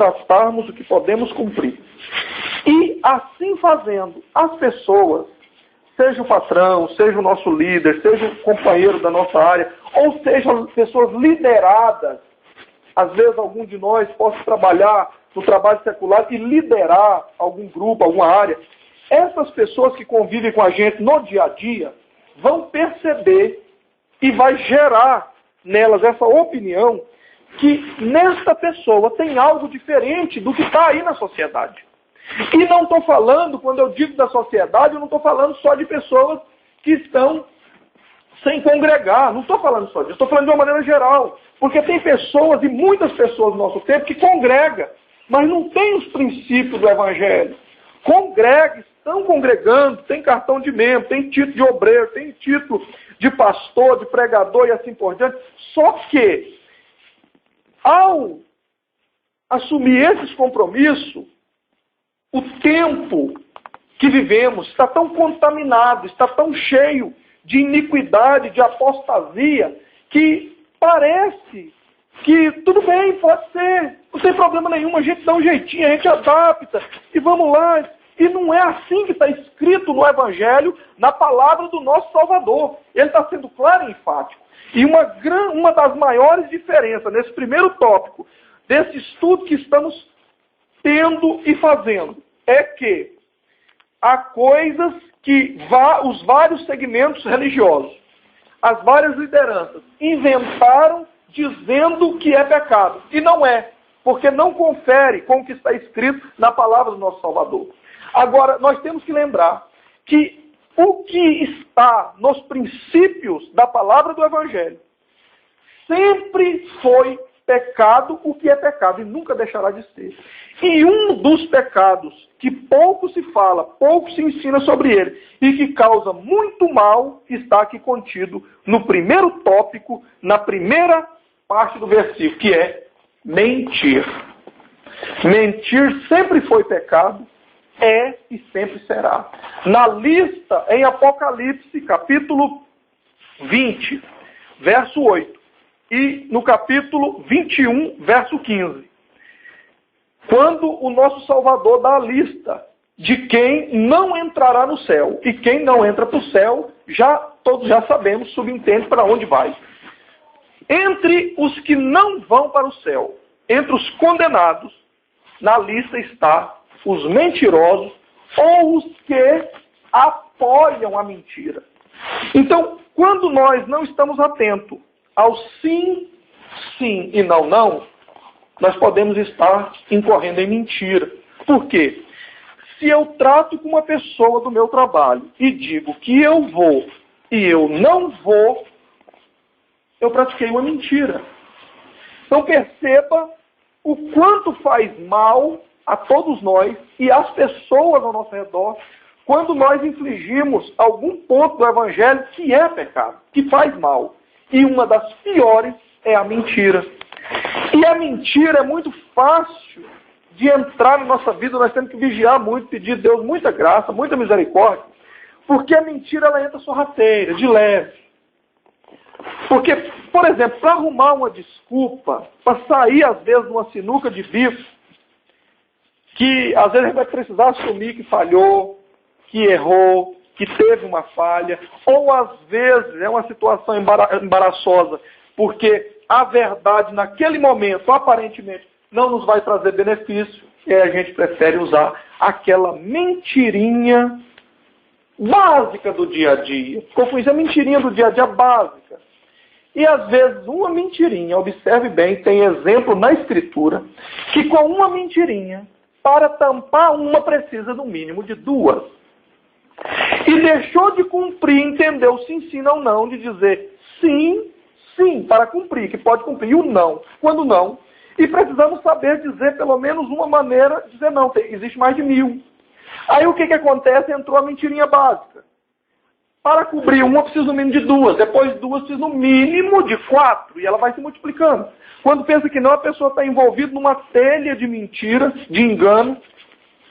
contrastarmos o que podemos cumprir. E, assim fazendo, as pessoas, seja o patrão, seja o nosso líder, seja o companheiro da nossa área, ou sejam pessoas lideradas, às vezes algum de nós possa trabalhar no trabalho secular e liderar algum grupo, alguma área. Essas pessoas que convivem com a gente no dia a dia vão perceber e vai gerar nelas essa opinião que nesta pessoa tem algo diferente do que está aí na sociedade. E não estou falando, quando eu digo da sociedade, eu não estou falando só de pessoas que estão sem congregar. Não estou falando só disso, estou falando de uma maneira geral. Porque tem pessoas, e muitas pessoas no nosso tempo, que congregam, mas não tem os princípios do Evangelho. Congregam, estão congregando, tem cartão de membro, tem título de obreiro, tem título de pastor, de pregador e assim por diante. Só que, ao assumir esses compromissos, o tempo que vivemos está tão contaminado, está tão cheio de iniquidade, de apostasia, que parece que tudo bem, pode ser, não tem problema nenhum, a gente dá um jeitinho, a gente adapta, e vamos lá. E não é assim que está escrito no Evangelho, na palavra do nosso Salvador. Ele está sendo claro e enfático. E uma das maiores diferenças nesse primeiro tópico, desse estudo que estamos tendo e fazendo, é que há coisas que os vários segmentos religiosos, as várias lideranças, inventaram dizendo que é pecado. E não é, porque não confere com o que está escrito na palavra do nosso Salvador. Agora, nós temos que lembrar que o que está nos princípios da palavra do Evangelho sempre foi pecado, o que é pecado, e nunca deixará de ser. E um dos pecados que pouco se fala, pouco se ensina sobre ele, e que causa muito mal, está aqui contido no primeiro tópico, na primeira parte do versículo, que é mentir. Mentir sempre foi pecado, é e sempre será. Na lista, em Apocalipse, capítulo 20, verso 8, e no capítulo 21, verso 15, quando o nosso Salvador dá a lista de quem não entrará no céu, e quem não entra para o céu, todos já sabemos, subentende para onde vai. Entre os que não vão para o céu, entre os condenados, na lista está os mentirosos ou os que apoiam a mentira. Então, quando nós não estamos atentos ao sim, sim e não, não, nós podemos estar incorrendo em mentira. Por quê? Se eu trato com uma pessoa do meu trabalho e digo que eu vou e eu não vou, eu pratiquei uma mentira. Então perceba o quanto faz mal a todos nós e às pessoas ao nosso redor quando nós infligimos algum ponto do Evangelho que é pecado, que faz mal. E uma das piores é a mentira. E a mentira é muito fácil de entrar na nossa vida, nós temos que vigiar muito, pedir a Deus muita graça, muita misericórdia, porque a mentira ela entra sorrateira, de leve. Porque, por exemplo, para arrumar uma desculpa, para sair às vezes de uma sinuca de bico, que às vezes a gente vai precisar assumir que falhou, que errou, que teve uma falha, ou às vezes é uma situação embaraçosa, porque a verdade naquele momento, aparentemente, não nos vai trazer benefício, e aí a gente prefere usar aquela mentirinha básica do dia a dia. Ficou com isso, a mentirinha do dia a dia básica. E às vezes uma mentirinha, observe bem, tem exemplo na Escritura, que com uma mentirinha, para tampar uma precisa no mínimo de duas. E deixou de cumprir, entendeu? Sim, sim, não, não, de dizer sim, sim, para cumprir, que pode cumprir, e o não, quando não. E precisamos saber dizer pelo menos uma maneira, dizer não, existe mais de 1000. Aí o que acontece? Entrou a mentirinha básica. Para cobrir uma, precisa no mínimo de 2, depois 2 precisa no mínimo de 4, e ela vai se multiplicando. Quando pensa que não, a pessoa está envolvida numa telha de mentira, de engano,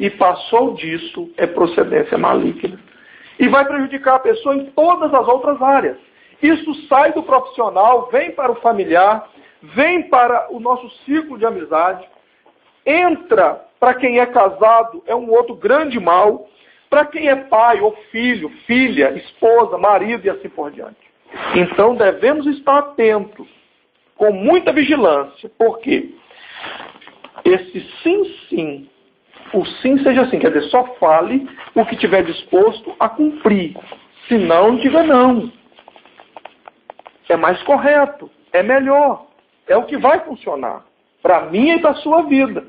e passou disso, é procedência maligna. E vai prejudicar a pessoa em todas as outras áreas. Isso sai do profissional, vem para o familiar, vem para o nosso círculo de amizade. entra, para quem é casado, é um outro grande mal, para quem é pai ou filho, filha, esposa, marido e assim por diante. Então devemos estar atentos, com muita vigilância, porque esse sim, o sim seja sim, quer dizer, só fale o que tiver disposto a cumprir, se não diga não. É mais correto, é melhor, é o que vai funcionar, para mim e para a sua vida.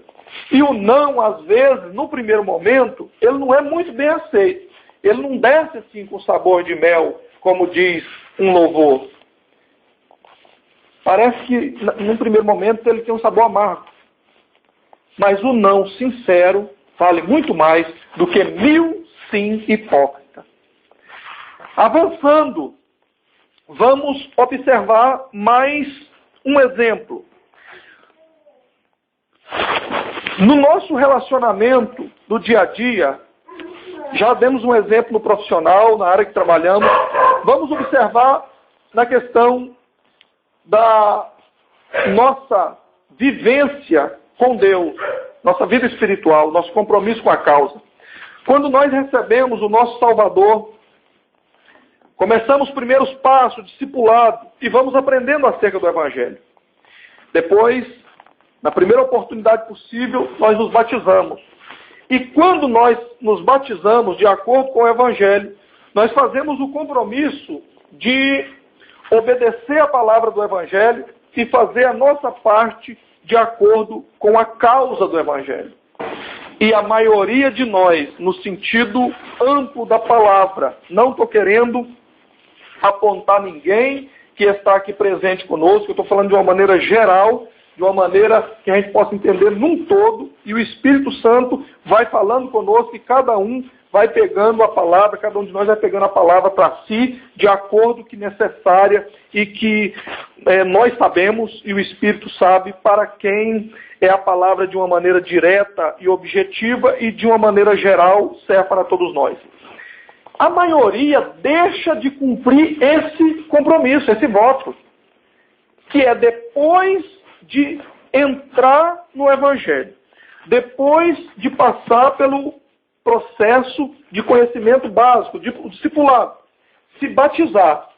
E o não, às vezes, no primeiro momento, ele não é muito bem aceito. Ele não desce assim com sabor de mel, como diz um louvor. Parece que, no primeiro momento, ele tem um sabor amargo. Mas o não sincero vale muito mais do que 1000 sim hipócritas. Avançando, vamos observar mais um exemplo. No nosso relacionamento do dia a dia, já demos um exemplo no profissional, na área que trabalhamos, vamos observar na questão da nossa vivência com Deus, nossa vida espiritual, nosso compromisso com a causa. Quando nós recebemos o nosso Salvador, começamos os primeiros passos, discipulado, e vamos aprendendo acerca do Evangelho. Depois, na primeira oportunidade possível, nós nos batizamos. E quando nós nos batizamos de acordo com o Evangelho, nós fazemos o compromisso de obedecer a palavra do Evangelho e fazer a nossa parte de acordo com a causa do Evangelho. E a maioria de nós, no sentido amplo da palavra, não estou querendo apontar ninguém que está aqui presente conosco, eu estou falando de uma maneira geral, de uma maneira que a gente possa entender num todo, e o Espírito Santo vai falando conosco e cada um vai pegando a palavra, cada um de nós vai pegando a palavra para si, de acordo que necessária e que nós sabemos e o Espírito sabe para quem é a palavra de uma maneira direta e objetiva e de uma maneira geral serve para todos nós. A maioria deixa de cumprir esse compromisso, esse voto, que é depois de entrar no Evangelho, depois de passar pelo processo de conhecimento básico, de discipulado, se batizar,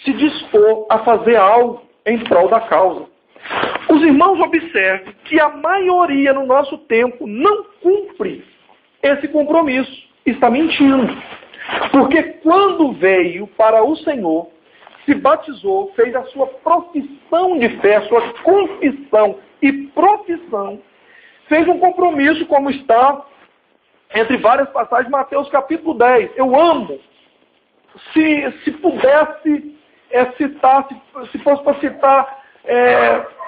se dispor a fazer algo em prol da causa. Os irmãos observem que a maioria no nosso tempo não cumpre esse compromisso, está mentindo. Porque quando veio para o Senhor, se batizou, fez a sua profissão de fé, a sua confissão e profissão, fez um compromisso, como está entre várias passagens, Mateus capítulo 10. Eu amo, se pudesse citar, se fosse para citar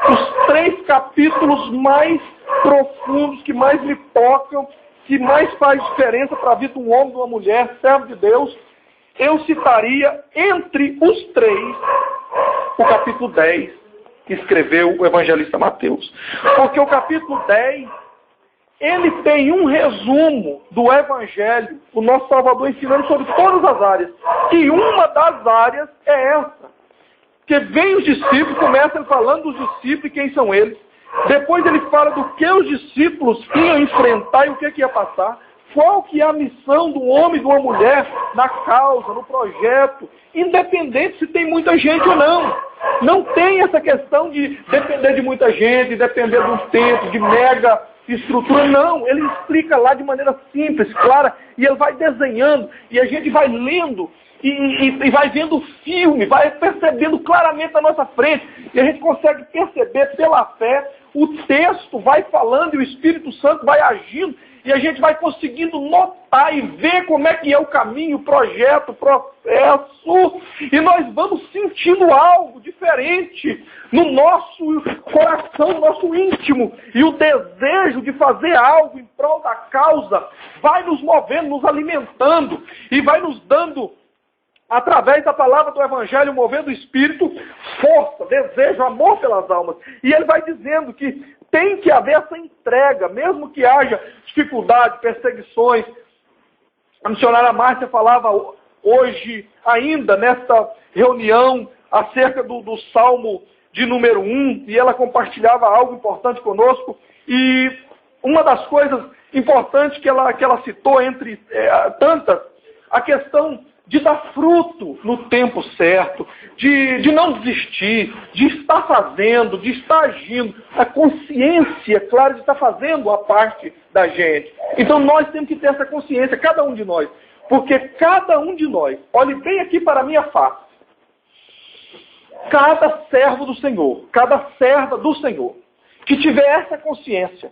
os 3 capítulos mais profundos, que mais me tocam, que mais faz diferença para a vida de um homem, de uma mulher, servo de Deus, eu citaria entre os 3 o capítulo 10 que escreveu o evangelista Mateus. Porque o capítulo 10, ele tem um resumo do Evangelho, o nosso Salvador ensinando sobre todas as áreas. E uma das áreas é essa. Que vem os discípulos, começa ele falando dos discípulos e quem são eles. Depois ele fala do que os discípulos iam enfrentar e o que ia passar. Qual que é a missão do homem e de uma mulher na causa, no projeto, independente se tem muita gente ou não. Não tem essa questão de depender de muita gente, depender de um templo, de mega estrutura, não. Ele explica lá de maneira simples, clara, e ele vai desenhando, e a gente vai lendo, e vai vendo o filme, vai percebendo claramente na nossa frente, e a gente consegue perceber pela fé, o texto vai falando e o Espírito Santo vai agindo, e a gente vai conseguindo notar e ver como é que é o caminho, o projeto, o processo. E nós vamos sentindo algo diferente no nosso coração, no nosso íntimo. E o desejo de fazer algo em prol da causa vai nos movendo, nos alimentando e vai nos dando, através da palavra do Evangelho, movendo o Espírito, força, desejo, amor pelas almas. E ele vai dizendo que tem que haver essa entrega, mesmo que haja dificuldade, perseguições. A missionária Márcia falava hoje, ainda nesta reunião, acerca do Salmo de número 1, e ela compartilhava algo importante conosco, E uma das coisas importantes que ela citou, entre tantas, a questão de dar fruto no tempo certo, de não desistir, de estar fazendo, de estar agindo, a consciência, claro, de estar fazendo a parte da gente. Então nós temos que ter essa consciência, cada um de nós, porque cada um de nós, olhe bem aqui para a minha face, cada servo do Senhor, cada serva do Senhor, que tiver essa consciência,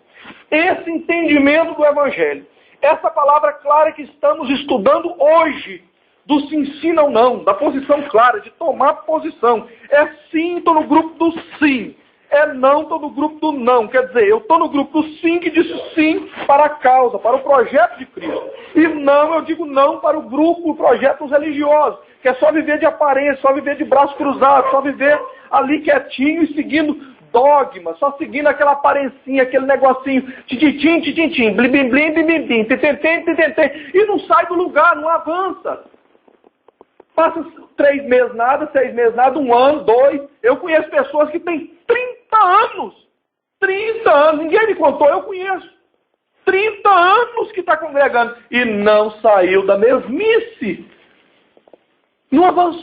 esse entendimento do Evangelho, essa palavra clara que estamos estudando hoje, do se ensina ou não, da posição clara, de tomar posição. É sim, estou no grupo do sim. É não, estou no grupo do não. Quer dizer, eu estou no grupo do sim, que disse sim para a causa, para o projeto de Cristo. E não, eu digo não para o grupo, projetos religiosos, que é só viver de aparência, só viver de braços cruzados, só viver ali quietinho e seguindo dogma, só seguindo aquela aparência, aquele negocinho, tititim, tititim, blim, blim, blim, blim, blim, titentem, e não sai do lugar, não avança. Passa 3 meses nada, 6 meses nada, 1 ano, 2. Eu conheço pessoas que têm 30 anos. 30 anos, ninguém me contou, eu conheço. 30 anos que está congregando e não saiu da mesmice. Não avançou.